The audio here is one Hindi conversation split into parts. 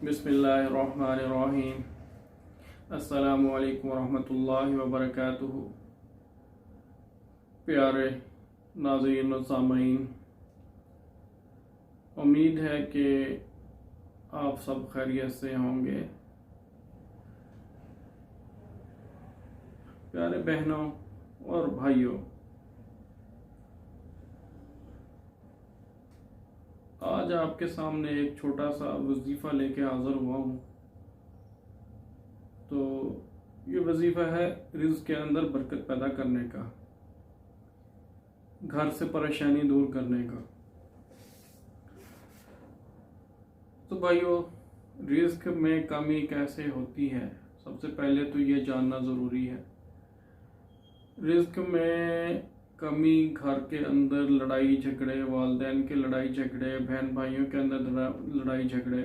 बिस्मिल्लाहिर्रहमानिर्रहीम। अस्सलामु अलैकुम वरहमतुल्लाहि वबरकातुहू। प्यारे नाज़रीन व सामीन, उम्मीद है कि आप सब खैरियत से होंगे। प्यारे बहनों और भाइयों, आज आपके सामने एक छोटा सा वजीफ़ा लेके हाज़िर हुआ हूँ। तो ये वजीफ़ा है रिज़्क़ के अंदर बरकत पैदा करने का, घर से परेशानी दूर करने का। तो भाइयों, रिज़्क़ में कमी कैसे होती है, सबसे पहले तो ये जानना ज़रूरी है। रिज़्क़ में कमी घर के अंदर लड़ाई झगड़े, वालिदैन के लड़ाई झगड़े, बहन भाइयों के अंदर लड़ाई झगड़े,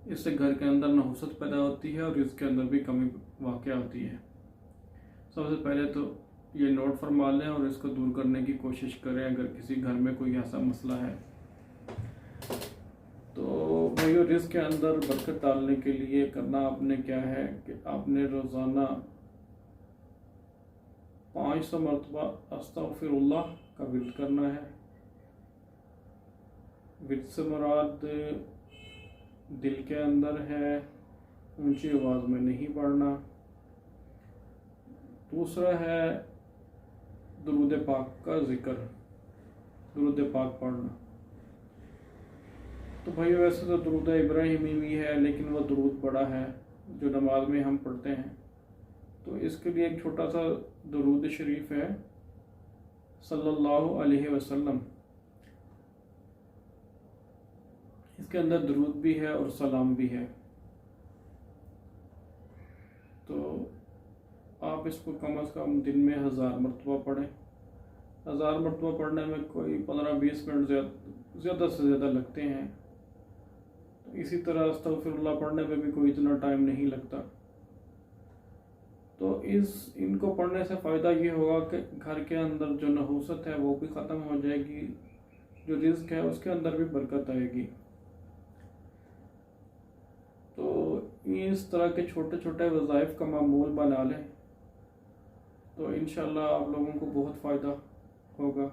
इससे घर के अंदर नहुसत पैदा होती है और रिज़्क़ के अंदर भी कमी वाक़या होती है। सबसे पहले तो ये नोट फरमा लें और इसको दूर करने की कोशिश करें अगर किसी घर में कोई ऐसा मसला है। तो भाइयों, रिज़्क़ के अंदर बरकत डालने के लिए करना आपने क्या है कि आपने रोज़ाना 500 मरतबा अस्तग़फिरुल्लाह का विर्द करना है। विर्द से मुराद दिल के अंदर है, ऊंची आवाज़ में नहीं पढ़ना। दूसरा है दुरूद पाक का जिक्र, दुरूद पाक पढ़ना। तो भाई वैसे तो दुरूद इब्राहिमी भी है, लेकिन वह दुरूद बड़ा है जो नमाज में हम पढ़ते हैं। तो इसके लिए एक छोटा सा दुरूद शरीफ है सल्लल्लाहु अलैहि वसल्लम। इसके अंदर दुरूद भी है और सलाम भी है। तो आप इसको कम से कम दिन में 1000 मरतबा पढ़ें। 1000 मरतबा पढ़ने में कोई 15-20 मिनट ज़्यादा से ज़्यादा लगते हैं। तो इसी तरह अस्तग़फिरुल्लाह पढ़ने में भी कोई इतना टाइम नहीं लगता। तो इनको पढ़ने से फ़ायदा ये होगा कि घर के अंदर जो नहुसत है वो भी ख़त्म हो जाएगी, जो रिज़्क़ है उसके अंदर भी बरकत आएगी। तो इस तरह के छोटे छोटे वज़ाइफ का मामूल बना लें तो इंशाअल्लाह आप लोगों को बहुत फ़ायदा होगा।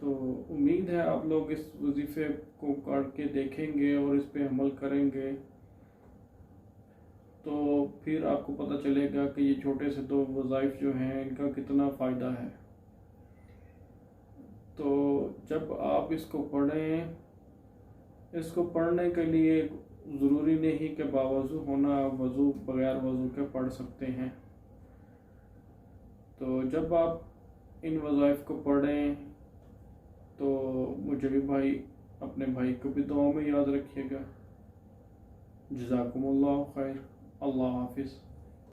तो उम्मीद है आप लोग इस वजीफ़े को करके देखेंगे और इस पे अमल करेंगे, तो फिर आपको पता चलेगा कि ये छोटे से दो वज़ाइफ जो हैं इनका कितना फ़ायदा है। तो जब आप इसको पढ़ें, इसको पढ़ने के लिए ज़रूरी नहीं कि बावज़ू होना, वज़ू बग़ैर वज़ू के पढ़ सकते हैं। तो जब आप इन वज़ाइफ को पढ़ें तो मुझे भी भाई, अपने भाई को भी दुआ में याद रखिएगा। जज़ाकुमुल्लाह खैर। अल्लाह हाफ़िज़।